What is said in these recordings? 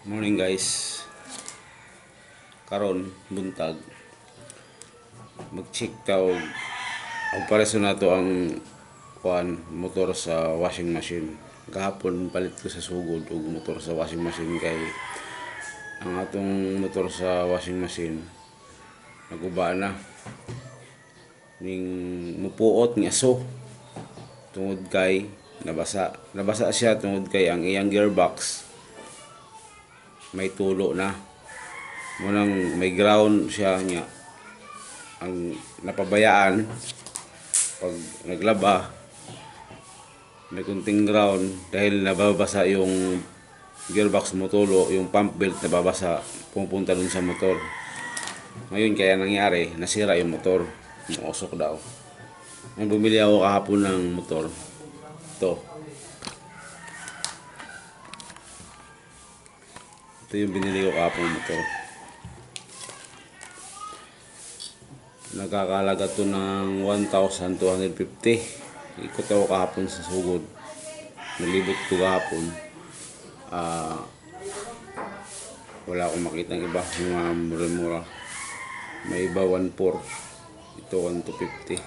Morning guys. Karon buntag mag-check ta og pareso nato ang motor sa washing machine. Gahapon palit ko sa sugod og motor sa washing machine kay ang atong motor sa washing machine naguba na ning mupuot ni aso tungod kay nabasa siya tungod kay ang iyang gearbox may tulo na. Munang may ground siya niya. Ang napabayaan pag naglaba may kunting ground dahil nababasa yung gearbox mo tulo, yung pump belt nababasa pupunta dun sa motor. Ngayon kaya nangyari, nasira yung motor. Umusok daw. Nang bumili ako kahapon ng motor. Ito yung binili ko kahapon motor. Nagkakalaga to ng 1,250. Ikot ako kahapon sa sugod. Nalibot ko kahapon. Wala akong makitang iba. Mga mura-mura. May iba 1,400. Ito 1,250.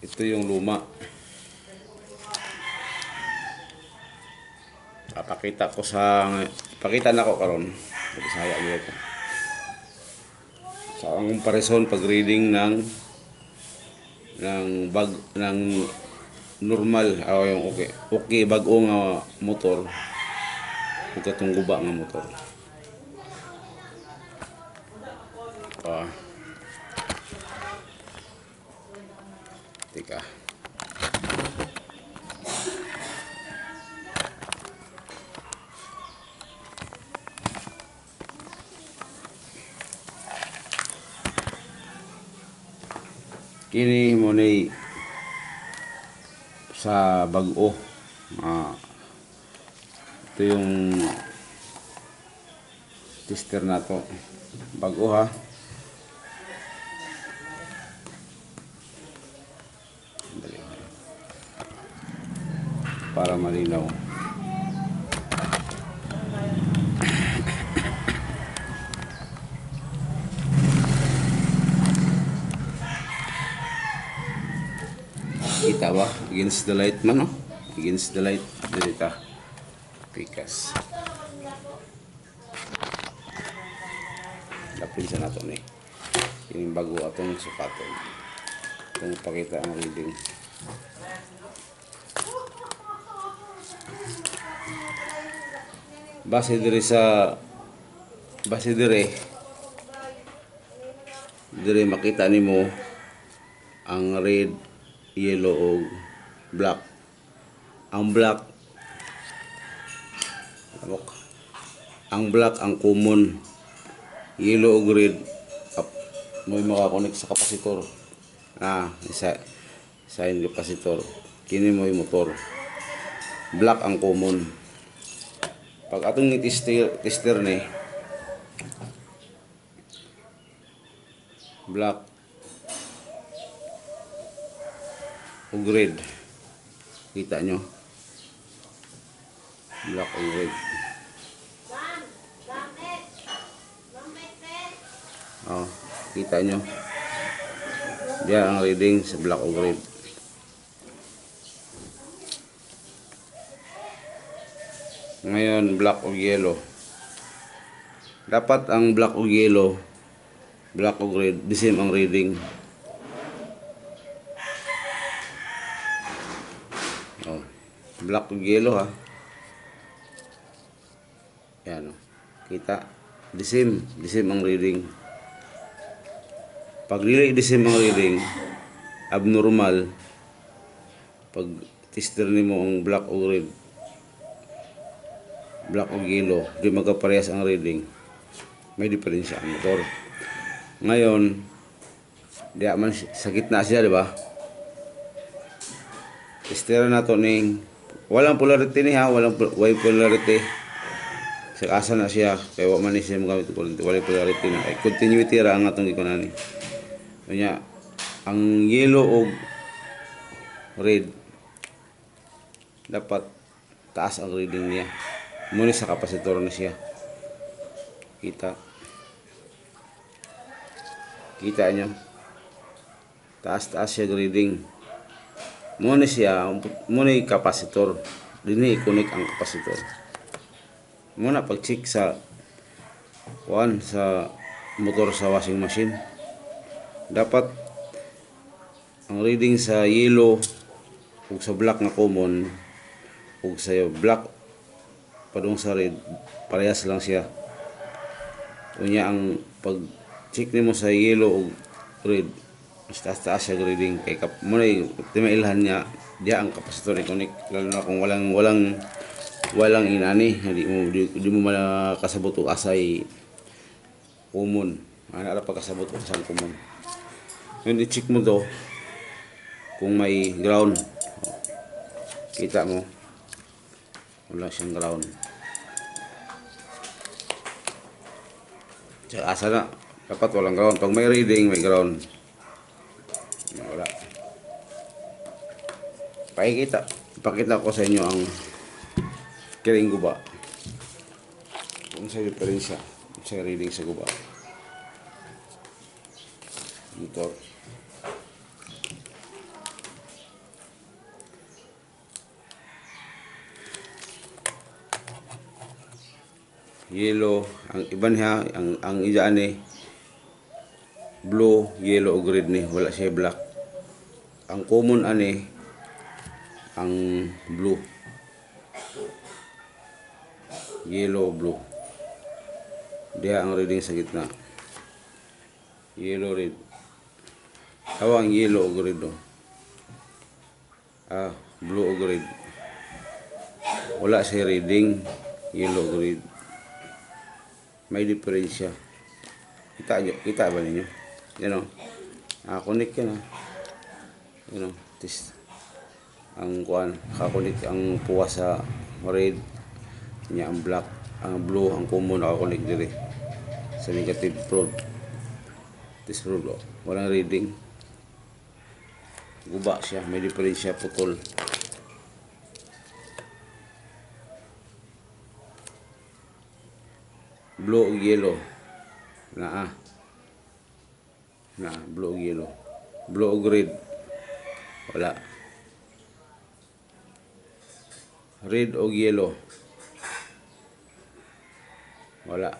Ito yung luma. Pakita na ko karon. Bisaya dito. Sa ang comparison pag reading ng normal yung okay bag-o nga motor ug katong guba nga motor. Tika. Kini mo ni sa bag-o. Ito yung tester na to. Bag-o ha. Para malinaw. Kita ba? Against the light man, no? Against the light. Dito. Pikas. Lapin sa nato ni. Yung bago atong sukaton. Itong pakita ang reading. Base dire makita nimo ang red, yellow o black. Ang black ang common, yellow o red may makakonek sa kapasitor. Isa yung kapasitor. Kini mo yung motor. Black ang common. Pag atong tester ni black o red, kita nyo black o red. Kita nyo diyan ang reading sa black o red. Ngayon black o yellow, dapat ang black o yellow, black o red the same ang reading. Black o yellow ha. Yan, kita the same ang reading. Pag dili the same ang reading, abnormal. Pag tester nimo ang black o red, black o yellow, di magkaparehas ang reading, may diferensya ang motor. Ngayon diya man sa gitna siya, di ba? Tester na to ning walang polarity ni ha, walang polarity. Sa asa na siya kay wa man ni siya magamit ko wala polarity na kay continuity ra ang atong gikunani. Kanya ang yellow o red dapat taas ang reading niya. Muna sa kapasitor na siya. Kita. Kita nyo. Taas-taas siya reading. Muna siya, muna yung kapasitor. Dini i-connect ang kapasitor. Muna pag-check sa sa motor sa washing machine. Dapat ang reading sa yellow ug sa black na common ug sa black padung sa red parehas lang siya. Unya ang pag-check nimo sa yellow ug red mas taas siya reading kay muna timailhan niya diya ang kapasitor ni connect, lalo na kung walang inani, di mo makasabot og asay common. Ana pa kasabot og asay common. Yun, i-check mo to kung may ground. Kita mo wala siyang ground. Asa na dapat walang ground. Pag may reading may ground, wala. Pakita ko sa inyo ang kiring guba kung sa diferensya sa reading sa guba motor. Yellow ang iba niya, ang ija ni blue, yellow o red ni, wala siya black. Ang common ani ang blue, yellow, blue. Diya ang reading sa gitna, yellow, red. Ang yellow o red do. Blue o red, wala siya reading yellow o red. May diferensya. Kita ba ninyo? Yan o. Connect yan ha. Yan o. Ang kakunik ang puwa sa red. Niya ang black. Ang blue, ang common nakakunik diri. Sa negative prod. This prod o. Walang reading. Guba siya. May diferensya, putol. Blue o yellow blue o yellow, blue o red wala, red o yellow wala.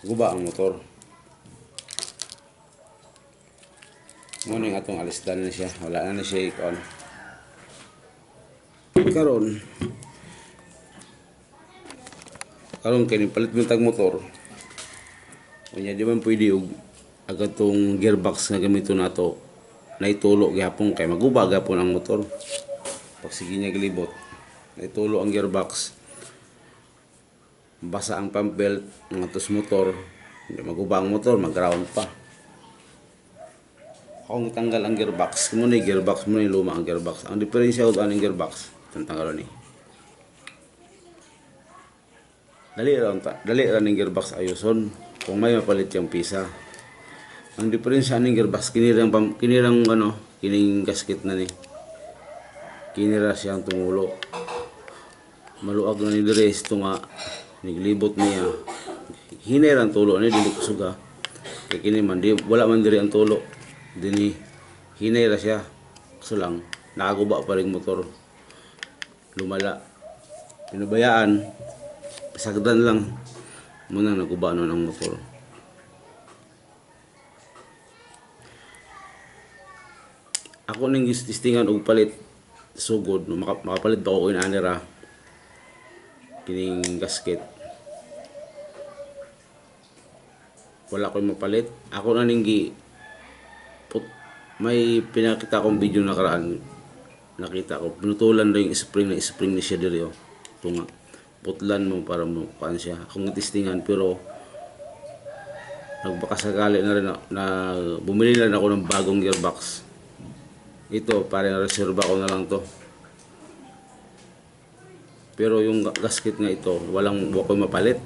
Guba ang motor. Muna yung atong alisdan na siya, wala na siya ikon. Karon kay palit mo tag motor. Unya di man pwede og agad tong gearbox nga gamiton nato naitulo gyapon kay maguba gyapon ang motor. Pag sige niya glibot, naitulo ang gearbox. Basa ang pump belt ng atos motor, hindi maguba ang motor, mag-ground pa. Kung tanggal ang gearbox, muna yung gearbox, muna yung luma ang gearbox. Ang diferensya ko ang gearbox, tanggal ni. Dali lang ng gearbox ayuson kung may mapalit yung pisa. Ang diferensya ng gearbox kining gasket na ni. Kinira siyang tumulo. Maluag na ni dire nga niglibot niya. Hinera ang tulo ni dili kusuga. Kay kini man wala man dire ang tulo. Dini hinera siya. Kaso lang nakaguba pa ring motor. Lumala. Pinabayaan. Sagdan lang muna naguba ng motor. Ako ning testingan og palit sugod makapalit ba ko inanira kining gasket. Wala ko mapalit. Ako na ning may pinakita akong video nakaraan. Nakita ko pinutulan lang yung spring ni siya diri oh. Tunga putlan mo para mo paan siya. Akong testingan pero nagbakasakali na rin na bumili na ako ng bagong gearbox. Ito parang reserva ko na lang to. Pero yung gasket nga ito walang ko mapalit.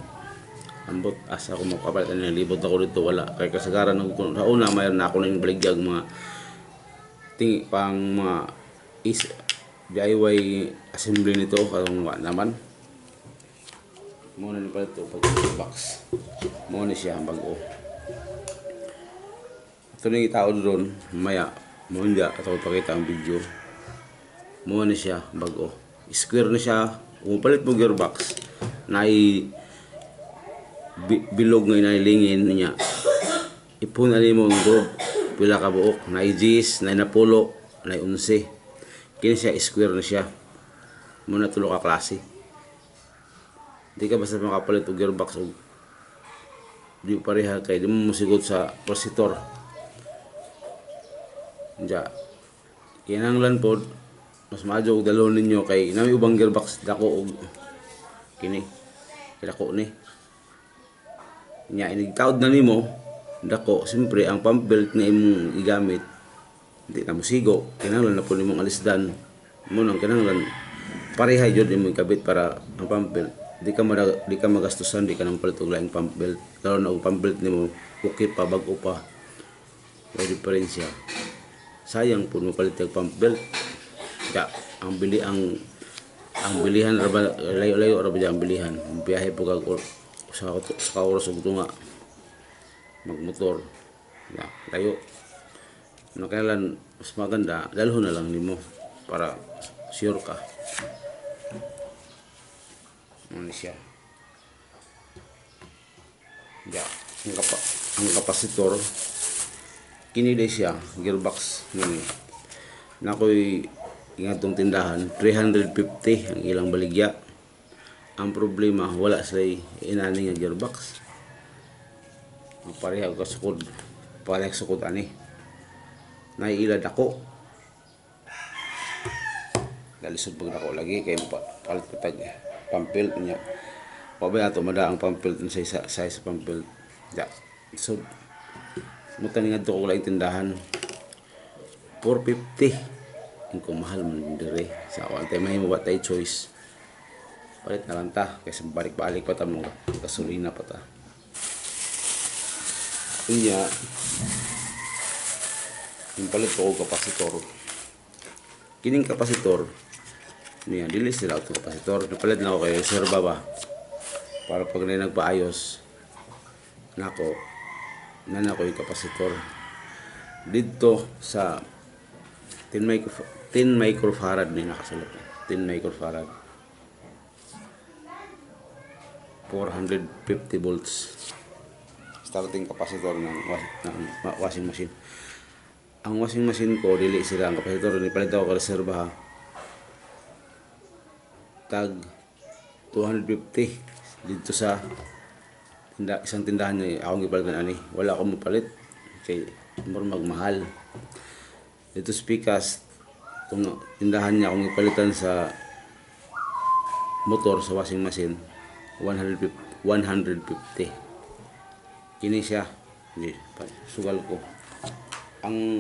Ambot asa ako makapalit na libot ako dito wala. Kaya kasagaran sa una mayroon na ako ng baligyag mga pang mga DIY assembly nito karong wa naman. Muna ni pala ito pag box. Muna siya bago. Ito na yung tao doon, maya, muna atau pakita ang video. Muna siya bago. Square na siya. Kung palit mo gearbox, na bilog nga inalingin niya. Ipon ali mo ang group, pila ka buok, na i-10, na napulo, na 11. Kini siya square na siya. Muna tulo ka klase. Di ka basta makapalit og gearbox og di pareha kay di mo musigot sa capacitor. Diya. Kinahanglan pod mas maayo og dalhon ninyo kay nami ubang gearbox dako og kini. Dako ni. Nya inigtaod na nimo dako siyempre ang pump belt na imong igamit di na musigo. Kinahanglan na po nimong alisdan. Mo nang kinahanglan pareha jud imong ikabit para ang pump belt di ka magastusan, di ka nang palit og laing pump belt. Karon og pump belt nimo okay pa bag-o pa. May diferensya. Sayang po mo palit og pump belt. Ya, ang bilihan ra ba layo-layo ra ba ang bilihan. Biyahe po kag sa oras og tunga. Magmotor. Ya, layo. Kailan mas maganda dalhon na lang nimo para sure ka. Ano siya? Ya, ang kapasitor kini day siya gearbox nini. Nakoy ingatong tindahan 350 ang ilang baligya. Ang problema wala sila inani nga gearbox. Pareha ka sukod. Pareha sukod ani. Naiilad ako. Dalisod pag ako lagi kay palit patag pump belt niya. Pabaya to mada ang pump belt sa size pump belt. Ya. So mutan nga ko lang tindahan 450. Kung mahal man dire sa awante may mo batay choice. Palit na lang ta kaysa balik-balik pa ta mo gasolina pa ta. Kunya yung palit ko kapasitor. Kining kapasitor niya dili sila auto kapasitor. Napalit na ako kay reserva ba para pag na nagpaayos nako yung kapasitor dito sa 10 microfarad ni nakasulat 10 microfarad 450 volts starting kapasitor ng washing machine. Ang washing machine ko dili sila ang kapasitor ni palit ako ka reserva tag 250 dito sa isang tindahan niya akong gipalitan ani. Wala akong mapalit kay magmahal. Dito speakers kung tindahan niya akong gipalitan sa motor sa washing machine 150. Kini siya di sugal ko. Ang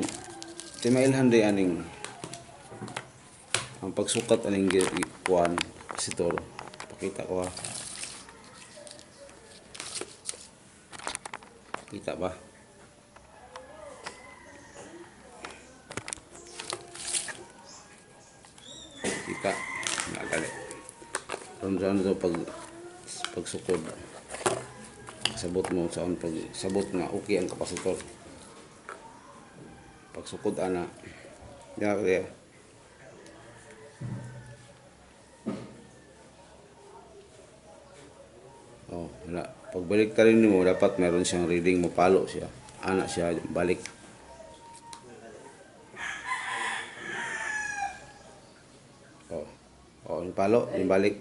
timailhan day aning ang pagsukat aning kuan kapasitor. Pakita ko ha. Kita ba? Kita. Nagali. Saan ito pagsukod. Sabot mo saan sabot nga okay ang kapasitor. Pagsukod ana. Ya. Oh, wala. Pagbalik ka rin mo, dapat meron siyang reading, mapalo siya. Anak siya, balik. Oh, yung palo, yung balik.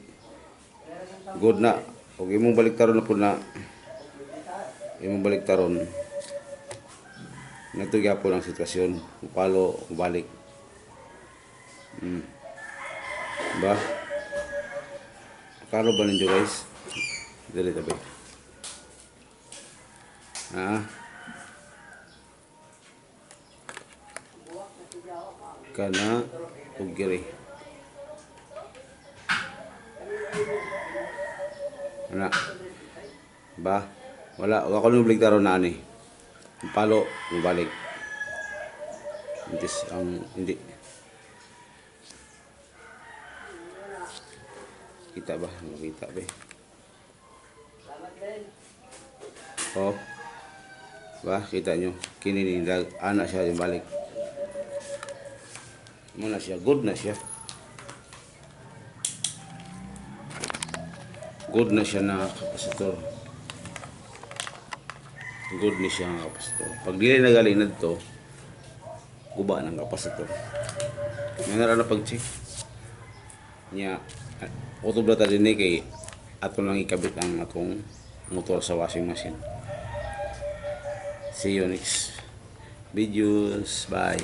Good na. Huwag imong balik taron na po na. Imong balik taron. Natugya po ng sitwasyon. Palo, balik. Ba? Karo ba ninyo guys? Dili tabi. Kana ugiri. Ana. Ba? Wala ko nung bligtaro na ani. Palo, balik. Hindi Kita ba? Makita ba? Oh. Ba, kita nyo. Kininindag. Anak siya yung balik. Muna siya. Good na siya. Good na siya na kapasitor. Good na siya nga kapasitor. Pag dili nagaling na to, guba ng kapasitor. Nga na pag-check. Nya, utob na din kay ato lang ikabit ang atong motor sa washing machine. See you next videos. Bye.